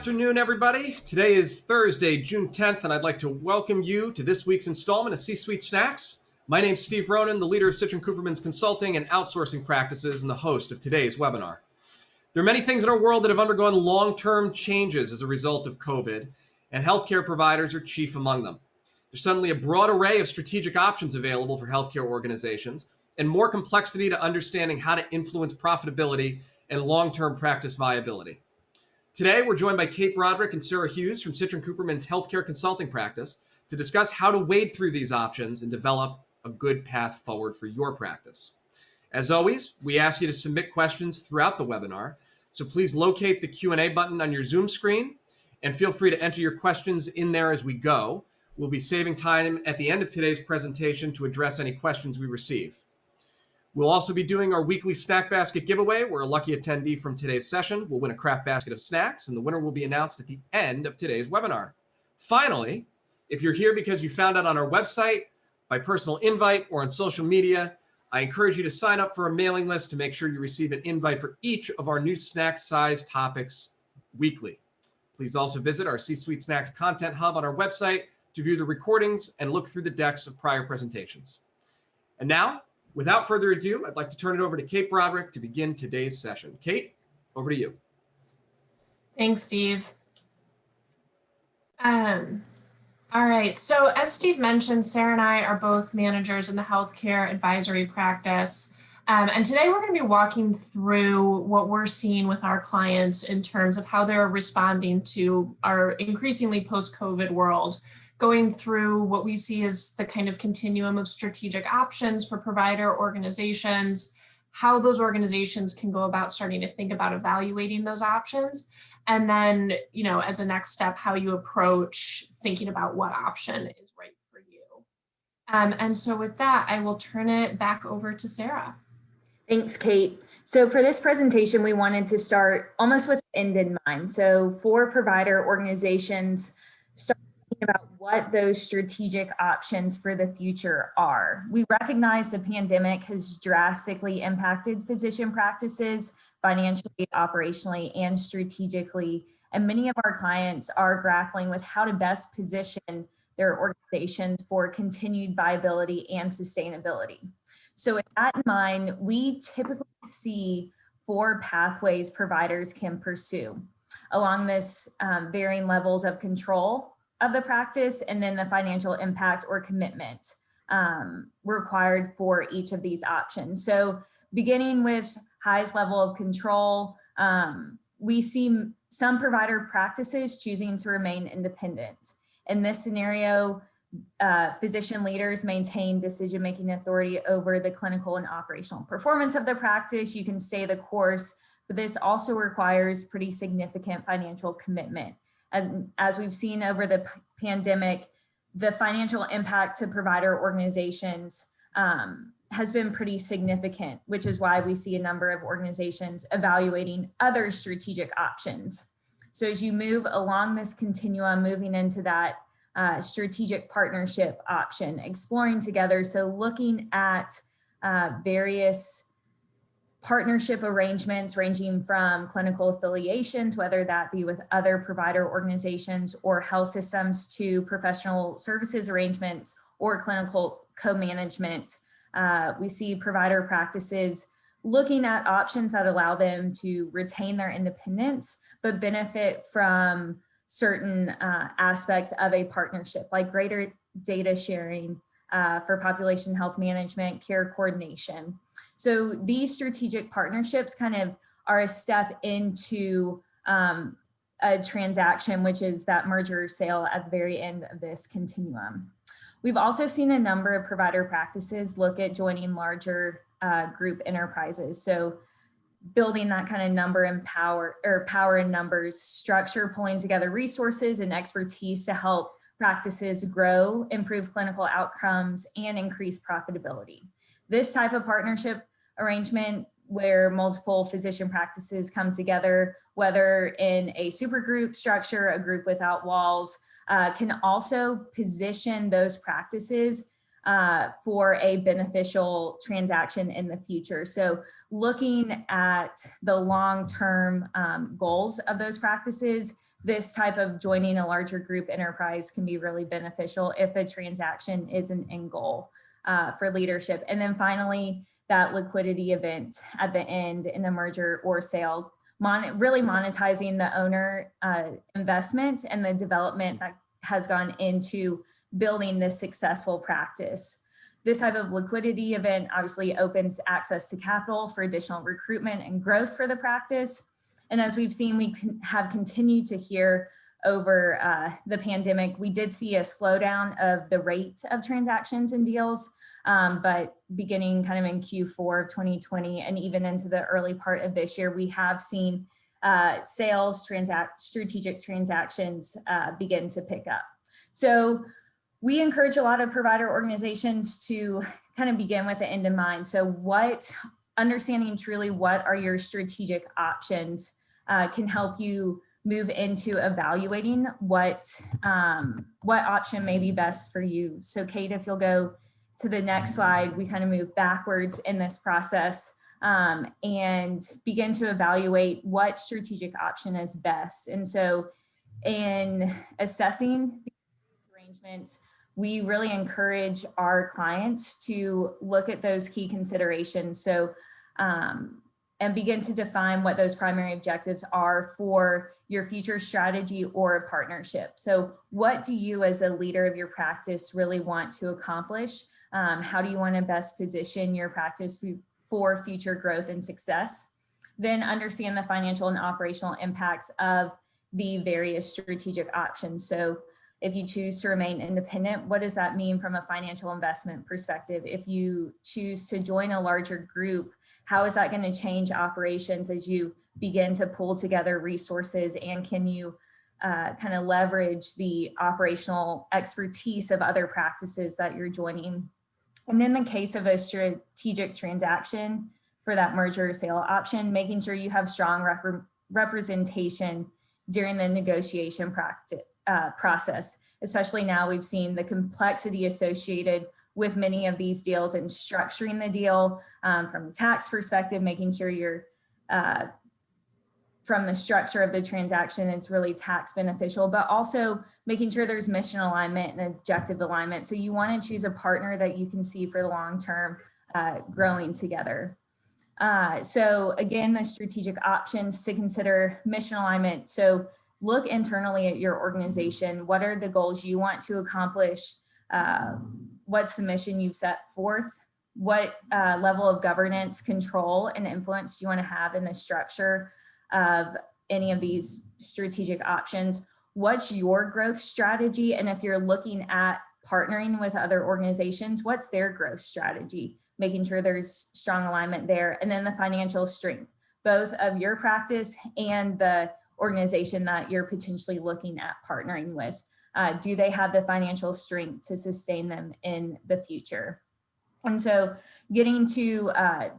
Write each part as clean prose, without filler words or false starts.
afternoon, everybody. Today is Thursday, June 10th, and I'd like to welcome you to this week's installment of C-Suite Snacks. My name's Steve Ronan, the leader of Citrin Cooperman's consulting and outsourcing practices and the host of today's webinar. There are many things in our world that have undergone long-term changes as a result of COVID, and healthcare providers are chief among them. There's suddenly a broad array of strategic options available for healthcare organizations and more complexity to understanding how to influence profitability and long-term practice viability. Today, we're joined by Kate Broderick and Sarah Hughes from Citrin Cooperman's healthcare consulting practice to discuss how to wade through these options and develop a good path forward for your practice. As always, we ask you to submit questions throughout the webinar, so please locate the Q&A button on your Zoom screen and feel free to enter your questions in there as we go. We'll be saving time at the end of today's presentation to address any questions we receive. We'll also be doing our weekly snack basket giveaway, where a lucky attendee from today's session will win a craft basket of snacks, and the winner will be announced at the end of today's webinar. Finally, if you're here because you found out on our website, by personal invite, or on social media, I encourage you to sign up for a mailing list to make sure you receive an invite for each of our new snack size topics weekly. Please also visit our C-Suite Snacks content hub on our website to view the recordings and look through the decks of prior presentations. And now, without further ado, I'd like to turn it over to Kate Broderick to begin today's session. Kate, over to you. Thanks, Steve. All right, so as Steve mentioned, Sarah and I are both managers in the healthcare advisory practice. And today we're going to be walking through what we're seeing with our clients in terms of how they're responding to our increasingly post-COVID world, going through what we see as the kind of continuum of strategic options for provider organizations, how those organizations can go about starting to think about evaluating those options, and then, as a next step, how you approach thinking about what option is right for you. And so with that, I will turn it back over to Sarah. Thanks, Kate. So for this presentation, we wanted to start almost with the end in mind. So for provider organizations, start thinking about what those strategic options for the future are. We recognize the pandemic has drastically impacted physician practices financially, operationally, and strategically. And many of our clients are grappling with how to best position their organizations for continued viability and sustainability. So with that in mind, we typically see 4 pathways providers can pursue along this varying levels of control of the practice, and then the financial impact or commitment required for each of these options. So beginning with highest level of control, we see some provider practices choosing to remain independent. In this scenario, physician leaders maintain decision-making authority over the clinical and operational performance of the practice. You can stay the course, but this also requires pretty significant financial commitment. And as we've seen over the pandemic, the financial impact to provider organizations has been pretty significant, which is why we see a number of organizations evaluating other strategic options. So as you move along this continuum, moving into that strategic partnership option, exploring together, so looking at various partnership arrangements ranging from clinical affiliations, whether that be with other provider organizations or health systems, to professional services arrangements or clinical co-management. We see provider practices looking at options that allow them to retain their independence, but benefit from certain aspects of a partnership, like greater data sharing for population health management, care coordination. So these strategic partnerships kind of are a step into a transaction, which is that merger or sale at the very end of this continuum. We've also seen a number of provider practices look at joining larger group enterprises. So building that kind of number and power, or power in numbers structure, pulling together resources and expertise to help practices grow, improve clinical outcomes, and increase profitability. This type of partnership arrangement, where multiple physician practices come together, whether in a super group structure, a group without walls, can also position those practices for a beneficial transaction in the future. So looking at the long-term goals of those practices, this type of joining a larger group enterprise can be really beneficial if a transaction is an end goal for leadership. And then finally, that liquidity event at the end in the merger or sale, really monetizing the owner investment and the development that has gone into building this successful practice. This type of liquidity event obviously opens access to capital for additional recruitment and growth for the practice. And as we've seen, we have continued to hear over the pandemic, we did see a slowdown of the rate of transactions and deals, but beginning kind of in Q4 of 2020 and even into the early part of this year, we have seen sales, strategic transactions begin to pick up. So we encourage a lot of provider organizations to kind of begin with the end in mind. So understanding truly what are your strategic options can help you move into evaluating what option may be best for you. So Kate, if you'll go to the next slide, we kind of move backwards in this process and begin to evaluate what strategic option is best. And so in assessing these arrangements, we really encourage our clients to look at those key considerations. So, and begin to define what those primary objectives are for your future strategy or partnership. So what do you as a leader of your practice really want to accomplish? How do you want to best position your practice for future growth and success? Then understand the financial and operational impacts of the various strategic options. So if you choose to remain independent, what does that mean from a financial investment perspective? If you choose to join a larger group, how is that going to change operations as you begin to pull together resources, and can you kind of leverage the operational expertise of other practices that you're joining? And in the case of a strategic transaction for that merger or sale option, making sure you have strong representation during the negotiation process. Especially now we've seen the complexity associated with many of these deals and structuring the deal from a tax perspective, making sure you're from the structure of the transaction, it's really tax beneficial, but also making sure there's mission alignment and objective alignment. So you want to choose a partner that you can see for the long term growing together. So again, the strategic options to consider: mission alignment. So look internally at your organization. What are the goals you want to accomplish? What's the mission you've set forth? What level of governance, control, and influence do you want to have in the structure of any of these strategic options? What's your growth strategy? And if you're looking at partnering with other organizations, what's their growth strategy? Making sure there's strong alignment there. And then the financial strength, both of your practice and the organization that you're potentially looking at partnering with. Do they have the financial strength to sustain them in the future? And so getting to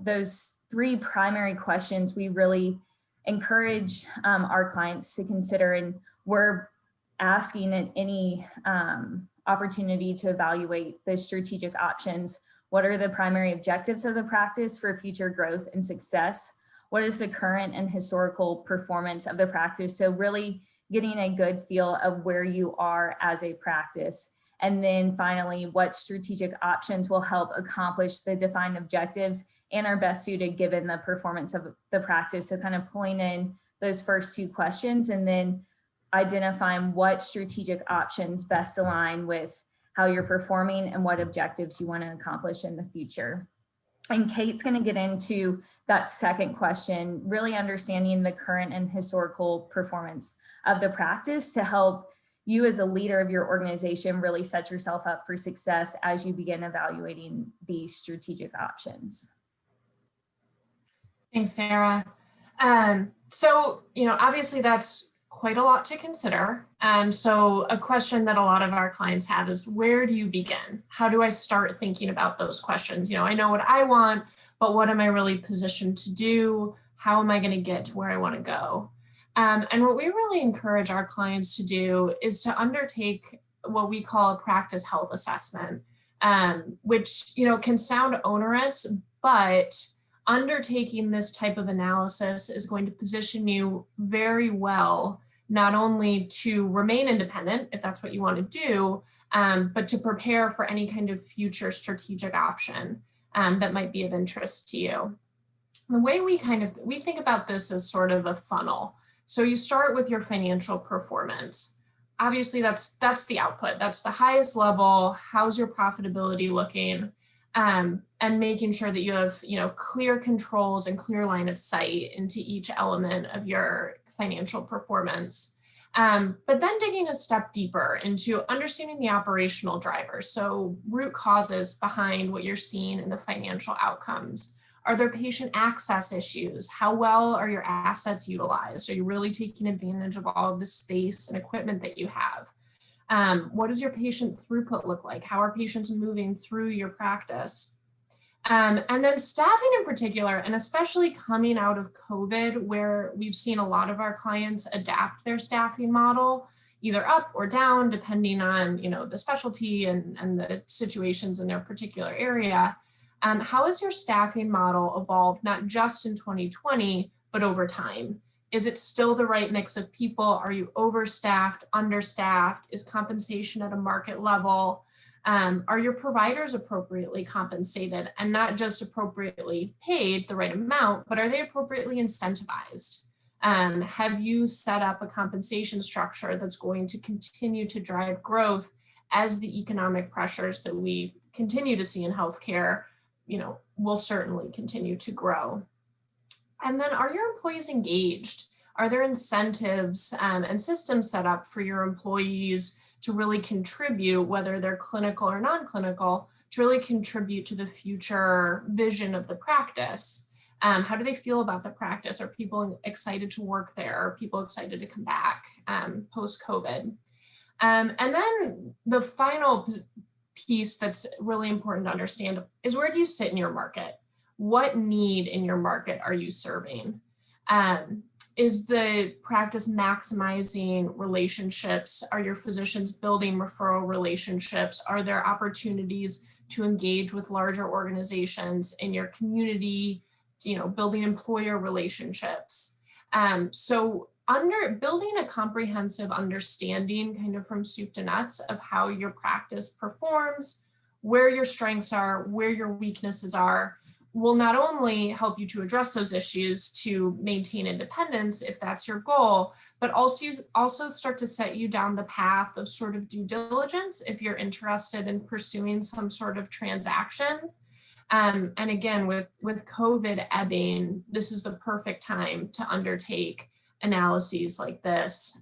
those three primary questions, we really encourage our clients to consider, and we're asking at any opportunity to evaluate the strategic options. What are the primary objectives of the practice for future growth and success? What is the current and historical performance of the practice? So really getting a good feel of where you are as a practice. And then finally, what strategic options will help accomplish the defined objectives and are best suited given the performance of the practice. So kind of pulling in those first two questions and then identifying what strategic options best align with how you're performing and what objectives you want to accomplish in the future. And Kate's going to get into that second question, really understanding the current and historical performance of the practice to help you as a leader of your organization really set yourself up for success as you begin evaluating these strategic options. Thanks, Sarah. So, obviously that's quite a lot to consider. So a question that a lot of our clients have is, where do you begin? How do I start thinking about those questions? I know what I want, but what am I really positioned to do? How am I going to get to where I want to go? And what we really encourage our clients to do is to undertake what we call a practice health assessment, which, can sound onerous, but undertaking this type of analysis is going to position you very well not only to remain independent, if that's what you want to do, but to prepare for any kind of future strategic option that might be of interest to you. The way we think about this as sort of a funnel. So you start with your financial performance. Obviously, that's the output. That's the highest level. How's your profitability looking? And making sure that you have, clear controls and clear line of sight into each element of your financial performance. But then digging a step deeper into understanding the operational drivers. So root causes behind what you're seeing in the financial outcomes. Are there patient access issues? How well are your assets utilized? Are you really taking advantage of all of the space and equipment that you have? What does your patient throughput look like? How are patients moving through your practice? And then staffing in particular, and especially coming out of COVID, where we've seen a lot of our clients adapt their staffing model, either up or down, depending on the specialty and the situations in their particular area. How has your staffing model evolved, not just in 2020, but over time? Is it still the right mix of people? Are you overstaffed, understaffed? Is compensation at a market level? Are your providers appropriately compensated, and not just appropriately paid the right amount, but are they appropriately incentivized? Have you set up a compensation structure that's going to continue to drive growth as the economic pressures that we continue to see in healthcare, will certainly continue to grow? And then, are your employees engaged? Are there incentives and systems set up for your employees to really contribute, whether they're clinical or non-clinical, to really contribute to the future vision of the practice? How do they feel about the practice? Are people excited to work there? Are people excited to come back post-COVID? And then the final piece that's really important to understand is, where do you sit in your market? What need in your market are you serving? Is the practice maximizing relationships? Are your physicians building referral relationships? Are there opportunities to engage with larger organizations in your community, building employer relationships? So building a comprehensive understanding, kind of from soup to nuts, of how your practice performs, where your strengths are, where your weaknesses are, will not only help you to address those issues to maintain independence, if that's your goal, but also start to set you down the path of sort of due diligence if you're interested in pursuing some sort of transaction. And again, with COVID ebbing, this is the perfect time to undertake analyses like this,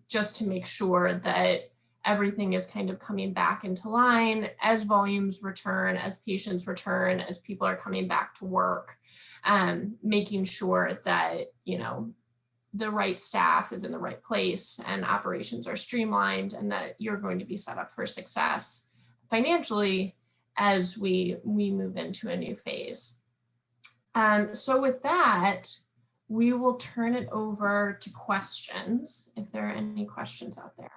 just to make sure that everything is kind of coming back into line as volumes return, as patients return, as people are coming back to work, making sure that, the right staff is in the right place and operations are streamlined, and that you're going to be set up for success financially as we move into a new phase. So with that, we will turn it over to questions, if there are any questions out there.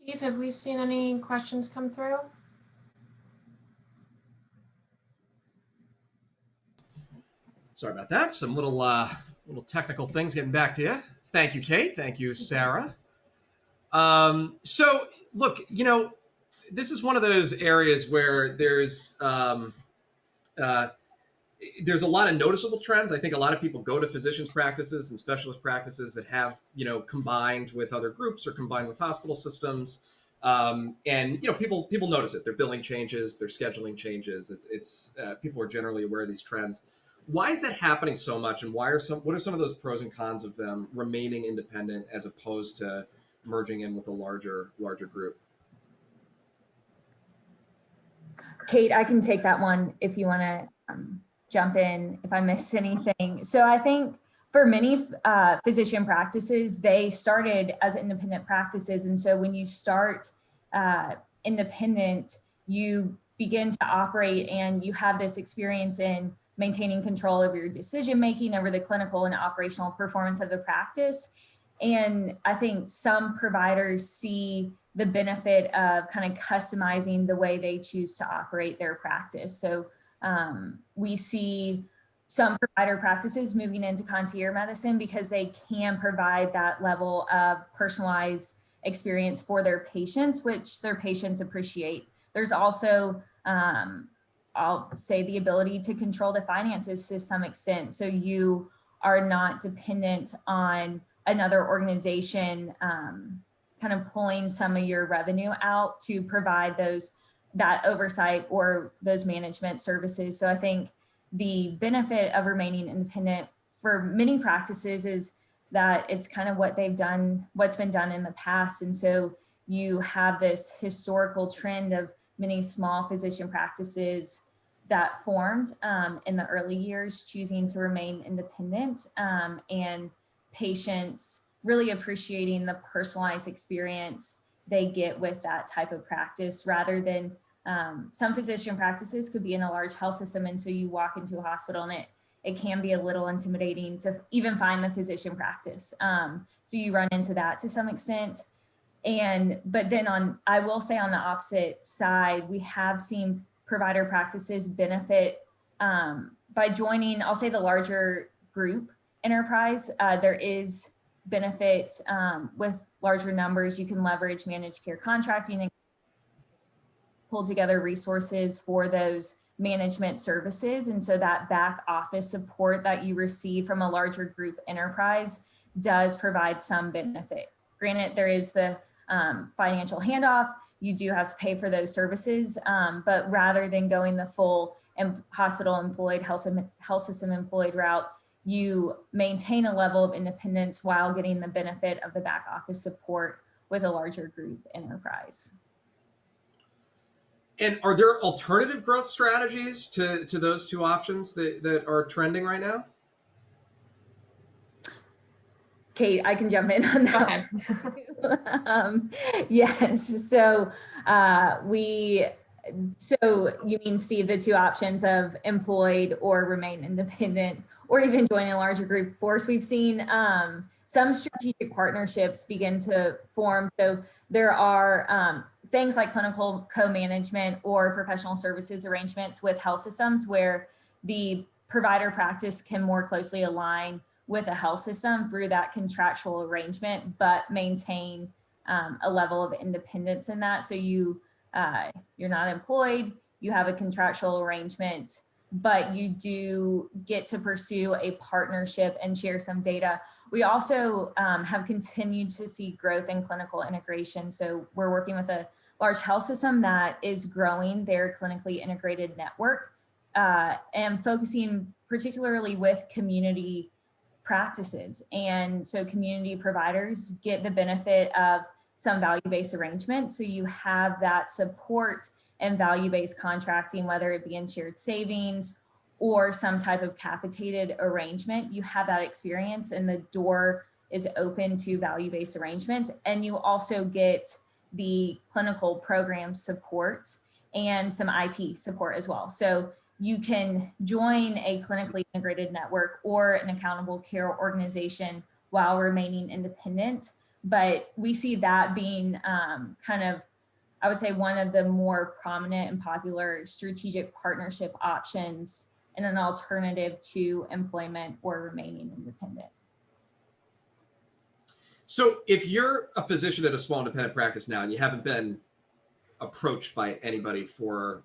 Steve, have we seen any questions come through? Sorry about that. Some little technical things getting back to you. Thank you, Kate. Thank you, Sarah. So look, this is one of those areas where there's a lot of noticeable trends. I think a lot of people go to physicians' practices and specialist practices that have, combined with other groups or combined with hospital systems. And people notice it. Their billing changes, their scheduling changes. It's people are generally aware of these trends. Why is that happening so much, and what are some of those pros and cons of them remaining independent as opposed to merging in with a larger group? Kate, I can take that one if you want to jump in if I miss anything. So I think for many physician practices, they started as independent practices. And so when you start independent, you begin to operate and you have this experience in maintaining control over your decision-making over the clinical and operational performance of the practice. And I think some providers see the benefit of kind of customizing the way they choose to operate their practice. So we see some provider practices moving into concierge medicine because they can provide that level of personalized experience for their patients, which their patients appreciate. There's also, I'll say, the ability to control the finances to some extent. So you are not dependent on another organization kind of pulling some of your revenue out to provide that oversight or those management services. So I think the benefit of remaining independent for many practices is that it's kind of what's been done in the past. And so you have this historical trend of many small physician practices that formed in the early years, choosing to remain independent, and patients really appreciating the personalized experience they get with that type of practice, rather than some physician practices could be in a large health system. And so you walk into a hospital and it can be a little intimidating to even find the physician practice. So you run into that to some extent. But then I will say on the opposite side, we have seen provider practices benefit by joining, I'll say, the larger group enterprise. There is benefit with larger numbers. You can leverage managed care contracting and pull together resources for those management services. And so that back office support that you receive from a larger group enterprise does provide some benefit. Granted, there is the financial handoff. You do have to pay for those services, but rather than going the full hospital employed, health system employed route, you maintain a level of independence while getting the benefit of the back office support with a larger group enterprise. And are there alternative growth strategies to those two options that are trending right now? Kate, I can jump in on that. Go ahead. Yes. So you mean, Steve, the two options of employed or remain independent, or even join a larger group force? We've seen some strategic partnerships begin to form. So there are things like clinical co-management or professional services arrangements with health systems where the provider practice can more closely align with a health system through that contractual arrangement, but maintain a level of independence in that. So you're not employed, you have a contractual arrangement, but you do get to pursue a partnership and share some data. We also have continued to see growth in clinical integration. So we're working with a large health system that is growing their clinically integrated network and focusing particularly with community practices. And so community providers get the benefit of some value-based arrangement. So you have that support and value-based contracting, whether it be in shared savings or some type of capitated arrangement. You have that experience and the door is open to value-based arrangements. And you also get the clinical program support and some IT support as well. So you can join a clinically integrated network or an accountable care organization while remaining independent. But we see that being kind of, I would say, one of the more prominent and popular strategic partnership options and an alternative to employment or remaining independent. So if you're a physician at a small independent practice now and you haven't been approached by anybody for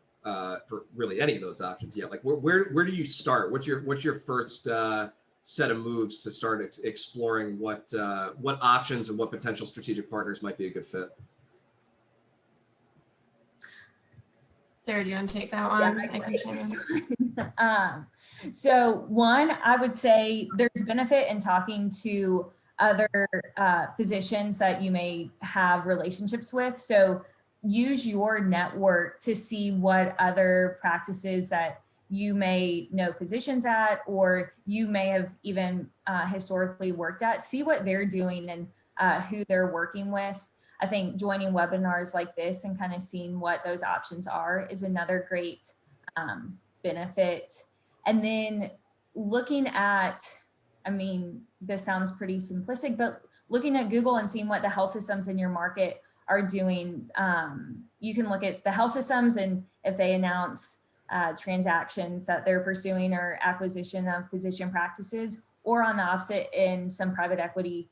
really any of those options yet, like where do you start? What's your first set of moves to start exploring what options and what potential strategic partners might be a good fit? Sarah, do you want to take that one? Yeah, I can chime in. So one, I would say there's benefit in talking to other physicians that you may have relationships with. So use your network to see what other practices that you may know physicians at, or you may have even historically worked at, see what they're doing and who they're working with. I think joining webinars like this and kind of seeing what those options are is another great benefit. And then looking at, I mean, this sounds pretty simplistic, but looking at Google and seeing what the health systems in your market are doing, you can look at the health systems, and if they announce transactions that they're pursuing or acquisition of physician practices, or on the opposite, in some private equity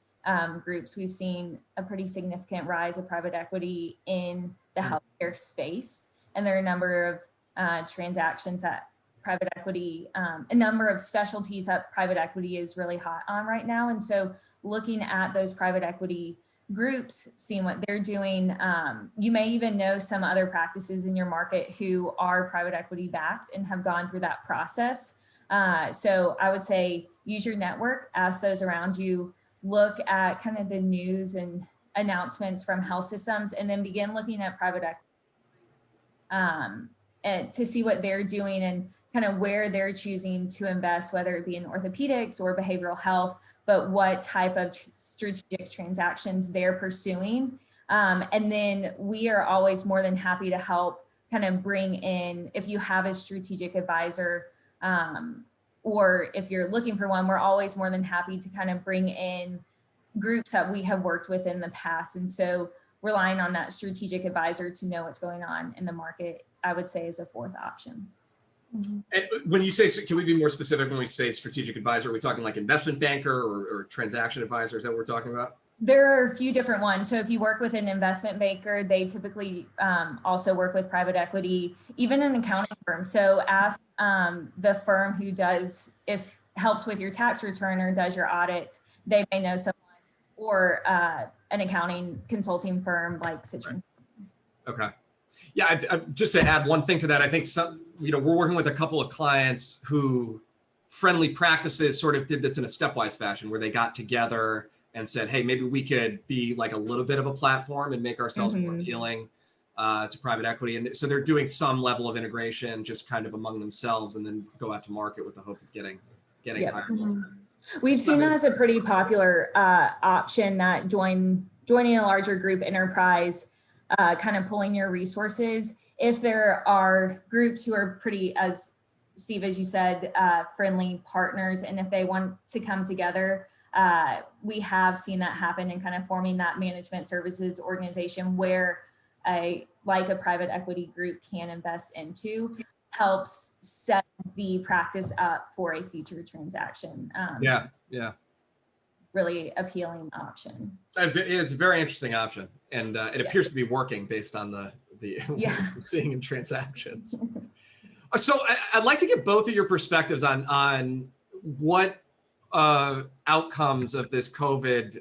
groups, we've seen a pretty significant rise of private equity in the healthcare space. And there are a number of transactions that private equity, a number of specialties that private equity is really hot on right now. And so looking at those private equity groups, seeing what they're doing, you may even know some other practices in your market who are private equity backed and have gone through that process. So I would say use your network, ask those around you, look at kind of the news and announcements from health systems, and then begin looking at private equity and to see what they're doing and kind of where they're choosing to invest, whether it be in orthopedics or behavioral health, but what type of strategic transactions they're pursuing. And then we are always more than happy to help kind of bring in, if you have a strategic advisor, or if you're looking for one, we're always more than happy to kind of bring in groups that we have worked with in the past. And so relying on that strategic advisor to know what's going on in the market, I would say, is a fourth option. And when you say, can we be more specific when we say strategic advisor? Are we talking like investment banker or transaction advisor? Is that what we're talking about? There are a few different ones. So if you work with an investment banker, they typically also work with private equity, even an accounting firm. So ask the firm who if helps with your tax return or does your audit, they may know someone, or an accounting consulting firm like Citrin. Okay. Yeah, just to add one thing to that, I think we're working with a couple of clients who friendly practices sort of did this in a stepwise fashion, where they got together and said, hey, maybe we could be like a little bit of a platform and make ourselves more appealing to private equity. And so they're doing some level of integration just kind of among themselves, and then go out to market with the hope of getting higher. We've seen that as a pretty popular option, that joining a larger group enterprise, kind of pulling your resources. If there are groups who are pretty, as Steve, as you said, friendly partners, and if they want to come together, we have seen that happen, and kind of forming that management services organization where a private equity group can invest into, helps set the practice up for a future transaction. Yeah. Really appealing option. It's a very interesting option, and it appears to be working based on the seeing in transactions. So I'd like to get both of your perspectives on what outcomes of this COVID,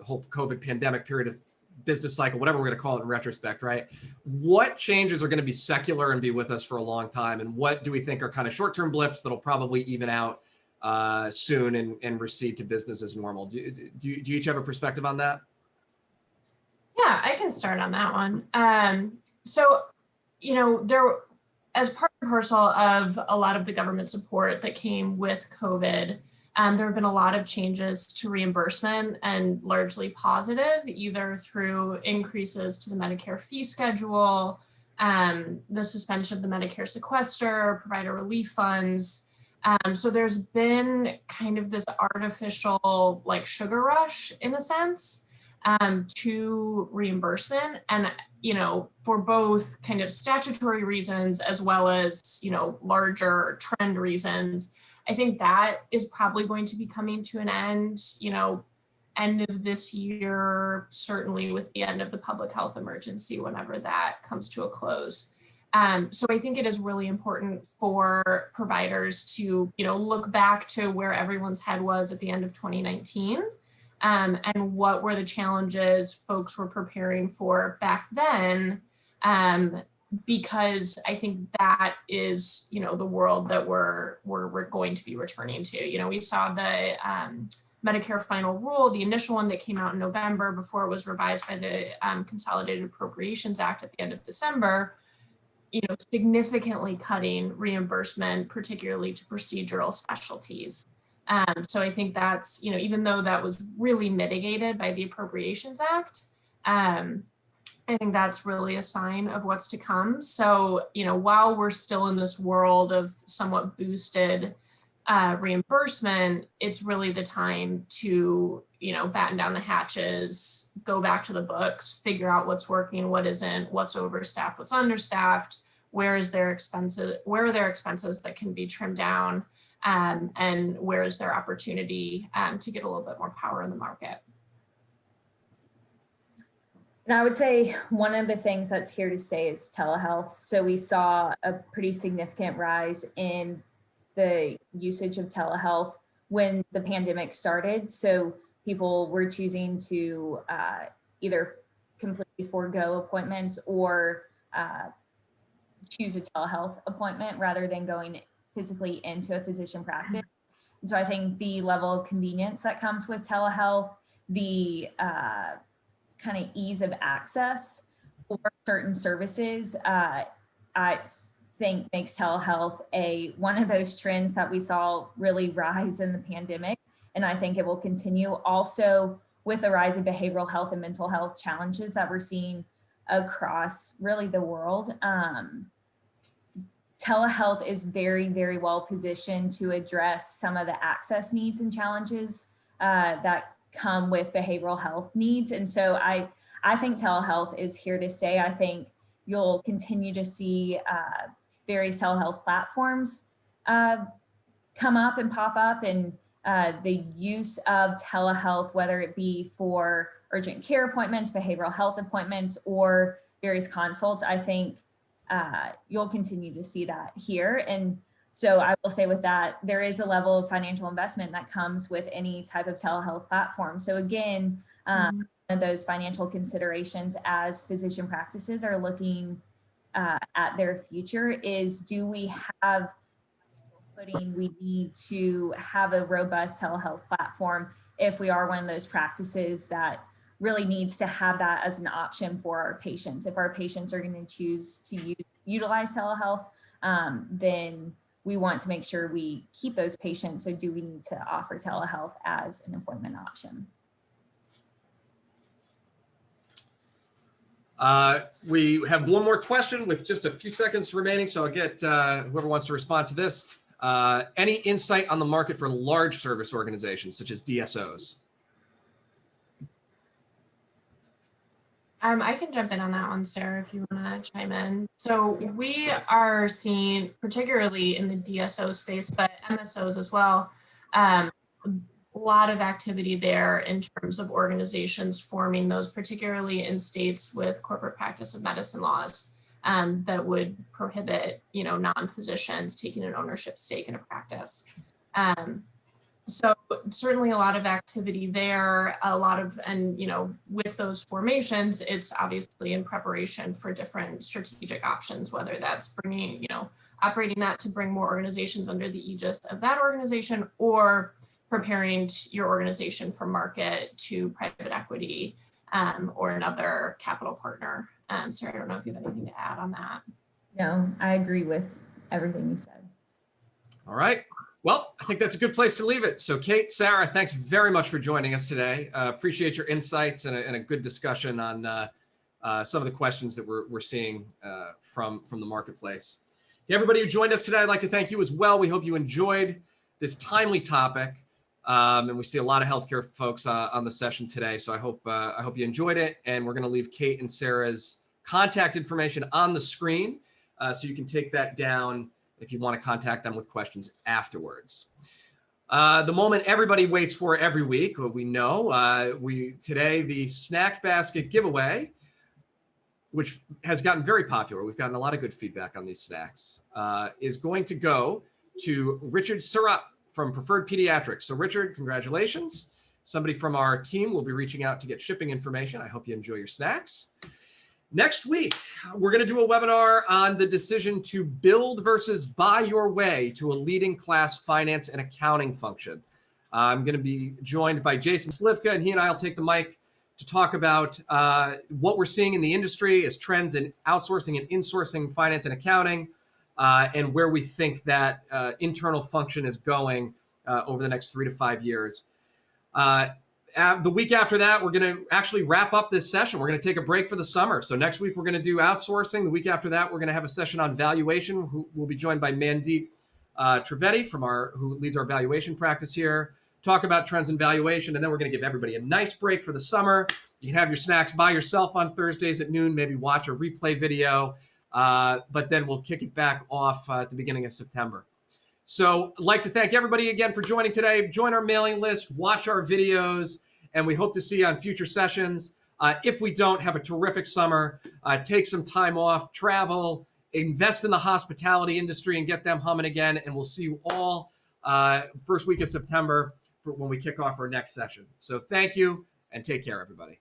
whole COVID pandemic period of business cycle, whatever we're going to call it in retrospect, right? What changes are going to be secular and be with us for a long time, and what do we think are kind of short-term blips that'll probably even out soon and recede to business as normal? Do you each have a perspective on that? Yeah, I can start on that one. So, there, as part and parcel of a lot of the government support that came with COVID, there have been a lot of changes to reimbursement, and largely positive, either through increases to the Medicare fee schedule, the suspension of the Medicare sequester, provider relief funds. So there's been kind of this artificial sugar rush in a sense to reimbursement, and for both kind of statutory reasons as well as larger trend reasons. I think that is probably going to be coming to an end, end of this year, certainly with the end of the public health emergency, whenever that comes to a close. So I think it is really important for providers to, look back to where everyone's head was at the end of 2019, and what were the challenges folks were preparing for back then, because I think that is, the world that we're going to be returning to. We saw the Medicare final rule, the initial one that came out in November before it was revised by the Consolidated Appropriations Act at the end of December, significantly cutting reimbursement, particularly to procedural specialties. So I think that's, even though that was really mitigated by the Appropriations Act, I I think that's really a sign of what's to come. So, while we're still in this world of somewhat boosted reimbursement, it's really the time to, batten down the hatches, go back to the books, figure out what's working, what isn't, what's overstaffed, what's understaffed, where are there expenses that can be trimmed down, and where is there opportunity to get a little bit more power in the market. And I would say one of the things that's here to stay is telehealth. So we saw a pretty significant rise in the usage of telehealth when the pandemic started. So people were choosing to either completely forego appointments or choose a telehealth appointment rather than going physically into a physician practice. And so I think the level of convenience that comes with telehealth, the kind of ease of access for certain services, I think makes telehealth one of those trends that we saw really rise in the pandemic. And I think it will continue also with the rise of behavioral health and mental health challenges that we're seeing across really the world. Telehealth is very, very well positioned to address some of the access needs and challenges that come with behavioral health needs. And so I think telehealth is here to stay. I think you'll continue to see various telehealth platforms come up and pop up, and the use of telehealth, whether it be for urgent care appointments, behavioral health appointments, or various consults, I think you'll continue to see that here. And so I will say with that, there is a level of financial investment that comes with any type of telehealth platform. So again, one of those financial considerations as physician practices are looking at their future is, do we have footing we need to have a robust telehealth platform if we are one of those practices that really needs to have that as an option for our patients? If our patients are going to choose to utilize telehealth, then we want to make sure we keep those patients. So do we need to offer telehealth as an appointment option? We have one more question with just a few seconds remaining, so I'll get whoever wants to respond to this. Any insight on the market for large service organizations such as DSOs? I can jump in on that one, Sarah, if you want to chime in. So we are seeing, particularly in the DSO space, but MSOs as well, a lot of activity there in terms of organizations forming those, particularly in states with corporate practice of medicine laws that would prohibit, non-physicians taking an ownership stake in a practice. So certainly a lot of activity there, with those formations, it's obviously in preparation for different strategic options, whether that's bringing, operating that to bring more organizations under the aegis of that organization, or preparing your organization for market to private equity or another capital partner. Sarah, I don't know if you have anything to add on that. No, I agree with everything you said. All right. Well, I think that's a good place to leave it. So Kate, Sarah, thanks very much for joining us today. Appreciate your insights and a good discussion on some of the questions that we're seeing from the marketplace. To everybody who joined us today, I'd like to thank you as well. We hope you enjoyed this timely topic. And we see a lot of healthcare folks on the session today. So I hope you enjoyed it. And we're going to leave Kate and Sarah's contact information on the screen so you can take that down if you want to contact them with questions afterwards. The moment everybody waits for every week, we know, today the snack basket giveaway, which has gotten very popular. We've gotten a lot of good feedback on these snacks, is going to go to Richard Surratt from Preferred Pediatrics. So Richard, congratulations. Somebody from our team will be reaching out to get shipping information. I hope you enjoy your snacks. Next week, we're going to do a webinar on the decision to build versus buy your way to a leading class finance and accounting function. I'm going to be joined by Jason Slivka, and he and I will take the mic to talk about what we're seeing in the industry as trends in outsourcing and insourcing finance and accounting, and where we think that internal function is going over the next 3 to 5 years. The week after that, we're going to actually wrap up this session. We're going to take a break for the summer. So next week, we're going to do outsourcing. The week after that, we're going to have a session on valuation. We'll be joined by Mandeep Trivedi who leads our valuation practice here, talk about trends in valuation, and then we're going to give everybody a nice break for the summer. You can have your snacks by yourself on Thursdays at noon, maybe watch a replay video, but then we'll kick it back off at the beginning of September. So I'd like to thank everybody again for joining today. Join our mailing list, watch our videos, and we hope to see you on future sessions. If we don't, have a terrific summer. Take some time off, travel, invest in the hospitality industry and get them humming again. And we'll see you all first week of September when we kick off our next session. So thank you and take care, everybody.